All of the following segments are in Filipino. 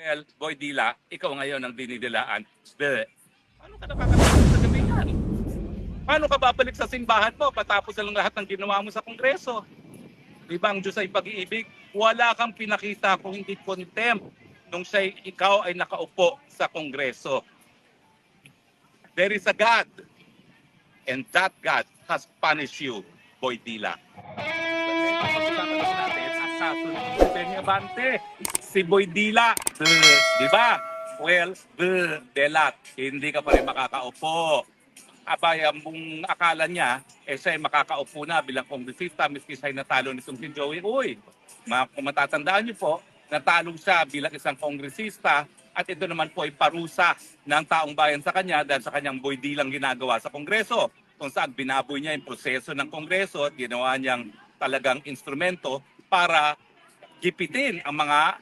Well, Boy Dila, ikaw ngayon ang dinidilaan. Bleh. Paano ka nakakatapos sa gabi yan? Paano ka babalik sa simbahan mo patapos na lang lahat ng ginawa mo sa Kongreso? Di ba ang Diyos ay pag-iibig? Wala kang pinakita kung hindi contempt nung ikaw ay nakaupo sa Kongreso. There is a God, and that God has punished you, Boy Dila. Peña Bante, si Boy Dila, di ba? Well, delat, hindi ka pa rin makakaupo. Abaya mong akala niya, siya ay makakaupo na bilang kongresista, miski siya ay natalo nitong si Joey Uy. Kung matatandaan niyo po, natalo siya bilang isang kongresista at ito naman po ay parusa ng taong bayan sa kanya dahil sa kanyang Boy Dilang ginagawa sa Kongreso, kung saan binaboy niya yung proseso ng Kongreso at ginawa niyang talagang instrumento para gipitin ang mga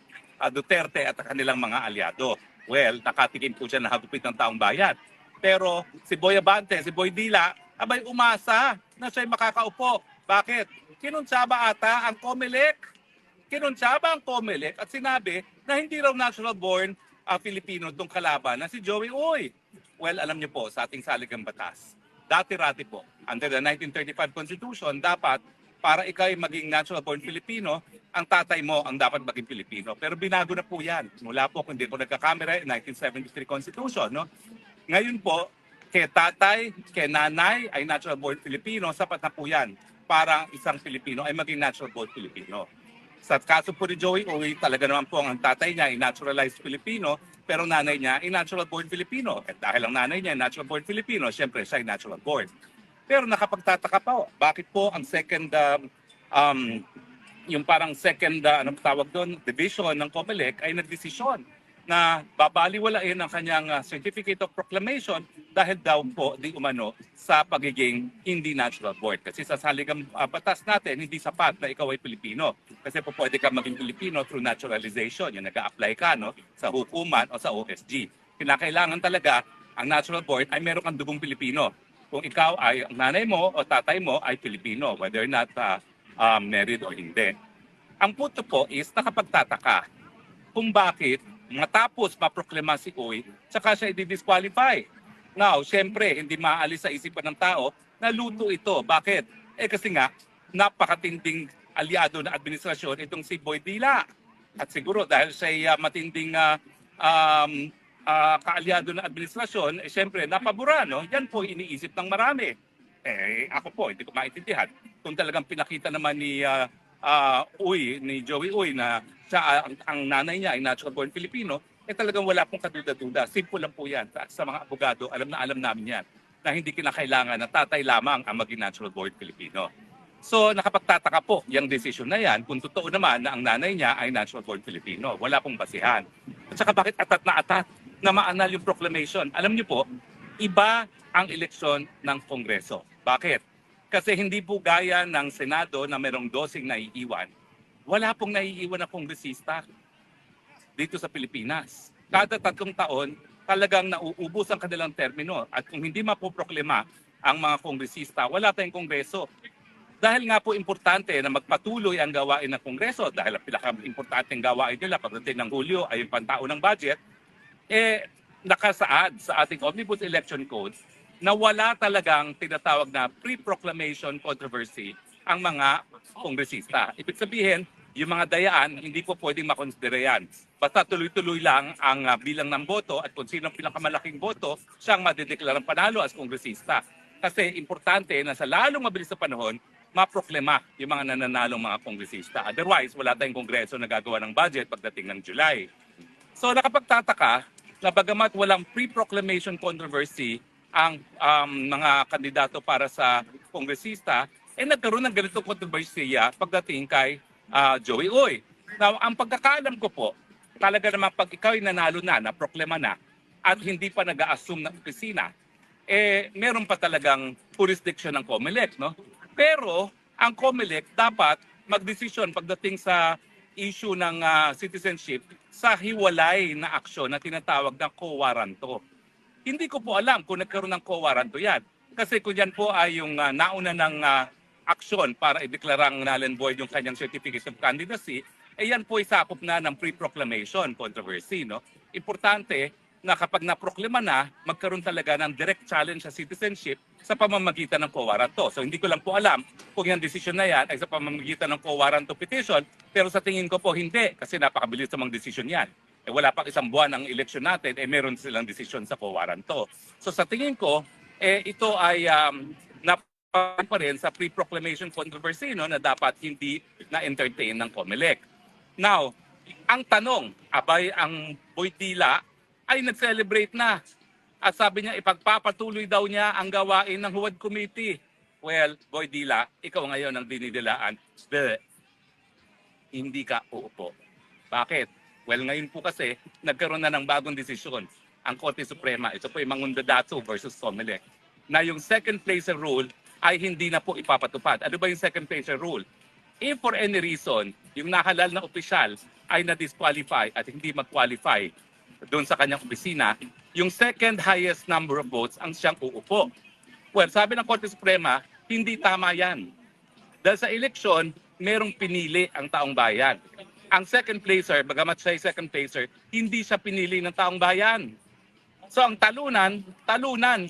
Duterte at kanilang mga aliado. Well, nakatikim po siya ng hagupit ng taong bayan. Pero si Boy Abante, si Boy Dila, abay umasa na siya'y makakaupo. Bakit? Kinuntsaba ata ang COMELEC. Kinuntsaba ang COMELEC at sinabi na hindi raw natural born Filipino itong kalaban na si Joey Uy. Well, alam niyo po, sa ating saligang batas, dati-rati po, under the 1935 Constitution, dapat para ikaw ay maging natural born Filipino, ang tatay mo ang dapat maging Pilipino. Pero binago na po yan. Mula po, kung hindi ko nagkakamera, 1973 Constitution. No? Ngayon po, kay tatay, kay nanay ay natural born Filipino, sapat na po yan para isang Pilipino ay maging natural born Filipino. Sa kaso po ni Joey Uy, talaga naman po ang tatay niya ay naturalized Filipino, pero nanay niya ay natural born Filipino. At dahil ang nanay niya ay natural born Filipino, syempre siya ay natural born. Pero nakapagtataka po, bakit po ang second, yung parang second, anong tawag doon, division ng COMELEC ay nagdesisyon na babaliwalain ang kanyang Certificate of Proclamation dahil daw po di umano sa pagiging hindi natural born. Kasi sa saligang batas natin, hindi sapat na ikaw ay Pilipino. Kasi po pwede ka maging Pilipino through naturalization. Yung nag-a-apply ka no, sa hukuman o sa OSG. Kinakailangan talaga ang natural born ay meron kang dugong Pilipino. Kung ikaw ay, ang nanay mo o tatay mo ay Pilipino, whether or not married o hindi. Ang punto po is nakapagtataka kung bakit matapos maproklama si Uy, saka siya i-disqualify. Now, syempre, hindi maaalis sa isipan ng tao na luto ito. Bakit? Kasi nga, napakatinding aliado na administrasyon itong si Boy Dila. At siguro dahil siya matinding kaalyado ng administrasyon, syempre, napabura, no? Yan po iniisip ng marami. Ako po, hindi ko maintindihan. Kung talagang pinakita naman ni Joey Uy na siya, ang nanay niya ay natural born Filipino, talagang wala pong kaduda-duda. Simple lang po yan. Sa mga abogado, alam namin yan na hindi kinakailangan na tatay lamang ang maging natural born Filipino. So nakapagtataka po yung decision na yan kung totoo naman na ang nanay niya ay natural born Filipino. Wala pong basihan. At saka bakit atat na maanal yung proclamation? Alam niyo po, iba ang eleksyon ng Kongreso. Bakit? Kasi hindi po gaya ng Senado na merong 12 naiiwan. Wala pong naiiwan na kongresista dito sa Pilipinas. Kada 3 taon, talagang nauubos ang kanilang termino. At kung hindi mapoproklema ang mga kongresista, wala tayong kongreso. Dahil nga po importante na magpatuloy ang gawain ng kongreso, dahil ang pinaka-importanteng gawain nila pagdating ng Hulyo ay yung pantao ng budget, nakasaad sa ating Omnibus Election Code na wala talagang tinatawag na pre-proclamation controversy ang mga kongresista. Ibig sabihin, yung mga dayaan, hindi po pwedeng makonsidera yan. Basta tuloy-tuloy lang ang bilang ng boto at kung sino ang pinakamalaking boto, siyang madideklarang panalo as kongresista. Kasi importante na sa lalong mabilis na panahon, maproklema yung mga nananalong mga kongresista. Otherwise, wala tayong kongreso na gagawa ng budget pagdating ng July. So nakapagtataka na bagamat walang pre-proclamation controversy ang mga kandidato para sa kongresista, nagkaroon ng ganitong kontrobersiya pagdating kay Joey Uy. Now, ang pagkakaalam ko po, talaga naman pag ikaw ay nanalo na proklama na, at hindi pa nag-a-assume ng opisina, meron pa talagang jurisdiction ng COMELEC, no? Pero, ang COMELEC dapat magdesisyon pagdating sa issue ng citizenship sa hiwalay na aksyon na tinatawag ng co-waranto. Hindi ko po alam kung nagkaroon ng co-waranto yan. Kasi kung yan po ay yung nauna ng aksyon para ideklarang null and void yung kanyang certificate of candidacy, yan po ay sakop na ng pre-proclamation controversy. No? Importante na kapag naproklima na, magkaroon talaga ng direct challenge sa citizenship sa pamamagitan ng quo warranto. So hindi ko lang po alam kung yung decision na yan ay sa pamamagitan ng quo warranto petition, pero sa tingin ko po hindi, kasi napakabilis namang decision yan. Wala pang isang buwan ang eleksyon natin, meron silang decision sa quo warranto. So sa tingin ko, ito ay pa rin sa pre-proclamation controversy, no, na dapat hindi na-entertain ng COMELEC. Now, ang tanong, abay ang Boydila ay nag-celebrate na. At sabi niya, ipagpapatuloy daw niya ang gawain ng Huwad Committee. Well, Boydila, ikaw ngayon ang dinidilaan. Hindi ka uupo. Bakit? Well, ngayon po kasi, nagkaroon na ng bagong desisyon. Ang Korte Suprema, ito po yung Mangundadatsu versus COMELEC, na yung second placer rule ay hindi na po ipapatupad. Ano ba yung second placer rule? If for any reason, yung nahalal na opisyal ay na-disqualify at hindi mag-qualify doon sa kanyang opisina, yung second highest number of votes ang siyang uupo. Well, sabi ng Korte Suprema, hindi tama yan. Dahil sa eleksyon, merong pinili ang taong bayan. Ang second placer, bagamat siya ay second placer, hindi siya pinili ng taong bayan. So ang talunan,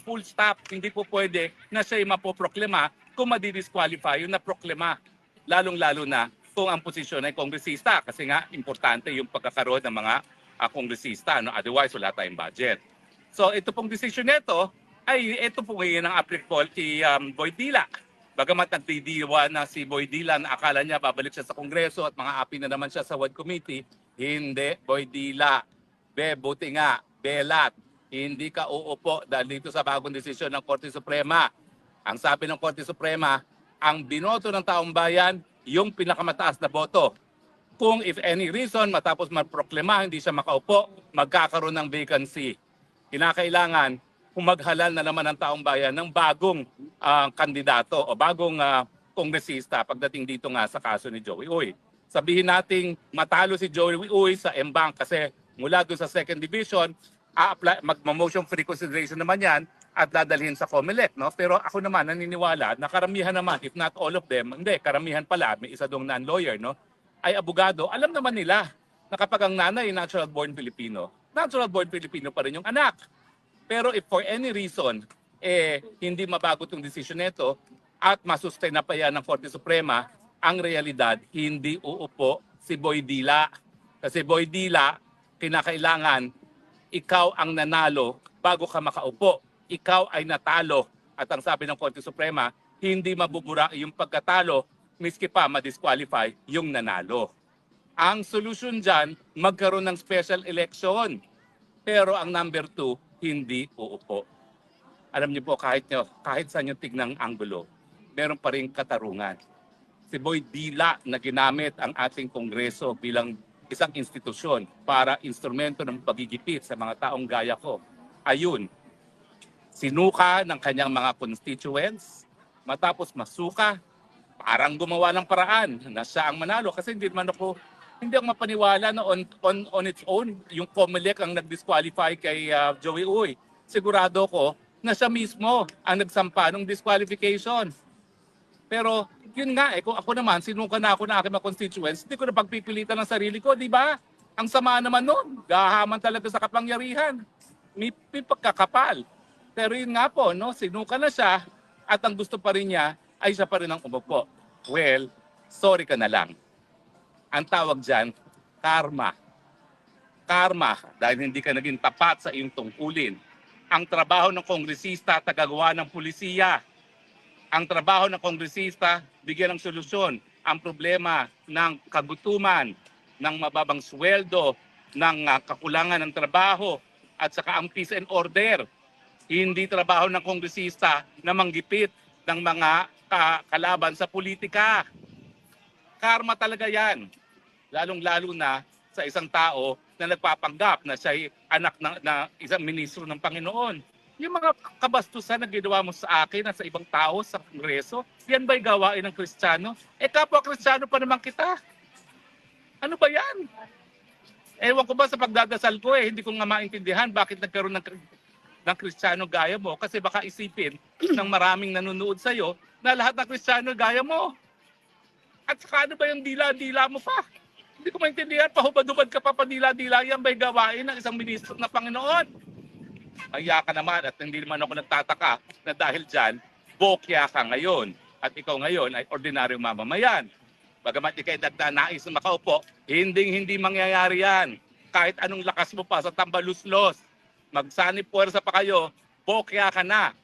full stop, hindi po pwede na siya'y mapoproklima kung madidisqualify yung naproklima. Lalong-lalo na kung ang posisyon ay kongresista, kasi nga importante yung pagkakaroon ng mga kongresista, no? Otherwise wala tayong budget. So ito pong decision nito ay ito po ngayon ang applicable kay Boydila. Bagamat nagdidiwa na si Boydila na akala niya babalik siya sa Kongreso at mga api na naman siya sa Huwad Committee, hindi, Boydila. Buti nga, belat, hindi ka uupo dahil dito sa bagong desisyon ng Korte Suprema. Ang sabi ng Korte Suprema, ang binoto ng taong bayan, yung pinakamataas na boto. Kung if any reason matapos magproklima hindi siya makaupo, magkakaroon ng vacancy. Kinakailangan maghalal na naman ang taong bayan ng bagong kandidato o bagong kongresista pagdating dito nga sa kaso ni Joey Uy. Sabihin nating matalo si Joey Uy sa M-Bank kasi mula doon sa second division, mag-motion for reconsideration naman yan at dadalhin sa COMELEC. No? Pero ako naman naniniwala na karamihan naman, if not all of them, hindi, karamihan pala, may isa dong non-lawyer, no? Ay abogado, alam naman nila na kapag ang nanay natural-born Filipino pa rin yung anak. Pero if for any reason, hindi mabago itong desisyon nito at masustain na pa yan ng Korte Suprema, ang realidad, hindi uupo si Boydila. Kasi Boydila, kinakailangan, ikaw ang nanalo bago ka makaupo. Ikaw ay natalo. At ang sabi ng Korte Suprema, hindi mabubura yung pagkatalo miski pa ma-disqualify yung nanalo. Ang solusyon dyan, magkaroon ng special election. Pero ang number 2, hindi uupo. Alam niyo po, kahit saan yung tignang anggulo, meron pa rin katarungan. Si Boydila na ginamit ang ating Kongreso bilang isang institusyon para instrumento ng pagigipit sa mga taong gaya ko. Ayun, sinuka ng kanyang mga constituents, matapos masuka, parang gumawa ng paraan na siya ang manalo kasi hindi ako mapaniwala na on its own yung COMELEC ang nag-disqualify kay Joey Uy. Sigurado ko na siya mismo ang nagsampa ng disqualification. Pero yun nga kung ako naman sinuka na ako ng aking mga constituents, hindi ko na pagpipilitan ng sarili ko, di ba? Ang sama naman nun, gahaman talaga sa kapangyarihan. May pagkakapal. Pero yun nga po, no, sinuka na siya at ang gusto pa rin niya ay siya pa rin ang umupo. Well, sorry ka na lang. Ang tawag dyan, karma. Karma, dahil hindi ka naging tapat sa iyong tungkulin. Ang trabaho ng kongresista, tagagawa ng pulisiya. Ang trabaho ng kongresista, bigyan ng solusyon. Ang problema ng kagutuman, ng mababang sweldo, ng kakulangan ng trabaho, at saka ang peace and order. Hindi trabaho ng kongresista na manggipit ng mga kalaban sa politika. Karma talaga yan. Lalong-lalo na sa isang tao na nagpapanggap na siya'y anak na isang ministro ng Panginoon. Yung mga kabastusan na ginawa mo sa akin at sa ibang tao sa Kongreso, yan ba'y gawain ng Kristiyano? Kapwa Kristiyano pa naman kita. Ano ba yan? Ewan ko ba sa pagdadasal ko hindi ko nga maintindihan bakit nagkaroon ng Kristiyano gaya mo kasi baka isipin ng maraming nanonood sa'yo na lahat ng Kristiyano gaya mo. At saka ano ba yung dila-dila mo pa? Hindi ko maintindihan, pahubad-hubad ka pa, padila-dila yan may gawain ng isang ministro na Panginoon. Kaya ka naman at hindi naman ako nagtataka na dahil dyan, bokya ka ngayon at ikaw ngayon ay ordinaryong mamamayan. Bagamat ikay nagdanais na makaupo, hindi mangyayari yan. Kahit anong lakas mo pa sa tambaluslos, magsanib puwersa pa kayo, bokya ka na.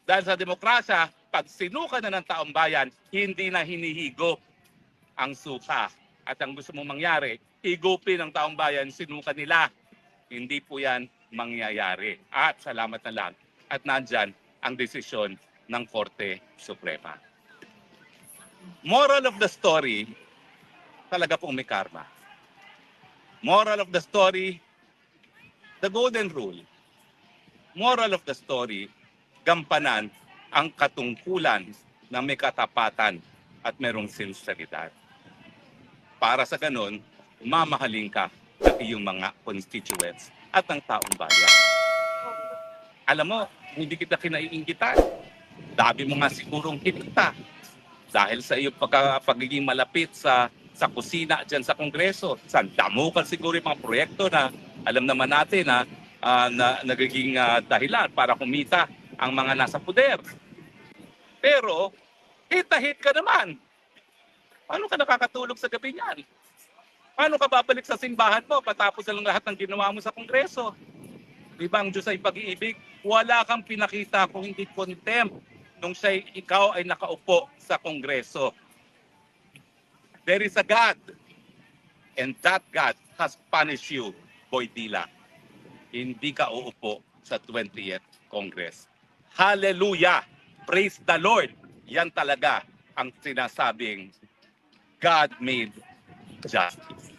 Dahil sa demokrasya, pag sinuka na ng taong bayan, hindi na hinihigop ang suka. At ang gusto mong mangyari, higupin ng taong bayan, sinuka nila. Hindi po yan mangyayari. At salamat na lang. At nandyan ang desisyon ng Korte Suprema. Moral of the story, talaga pong may karma. Moral of the story, the golden rule. Moral of the story, gampanan ang katungkulan na may katapatan at merong sinseridad. Para sa ganun, mamahalin ka ng iyong mga constituents at ang taong bayan. Alam mo, hindi kita kinaiinggitan. Dami mo nga sigurong kita dahil sa iyong pagiging malapit sa kusina dyan sa Kongreso. Damo ka siguro yung mga proyekto na alam naman natin na nagiging dahilan para kumita ang mga nasa puder. Pero, hit ka naman. Paano ka nakakatulog sa gabi niyan? Paano ka babalik sa simbahan mo patapos na lang lahat ng ginawa mo sa Kongreso? Di ba ang Diyos ay pag-iibig? Wala kang pinakita kung hindi contempt nung ikaw ay nakaupo sa Kongreso. There is a God, and that God has punished you, Boy Dila. Hindi ka uupo sa 20th Congress. Hallelujah! Praise the Lord! Yan talaga ang sinasabing God made justice.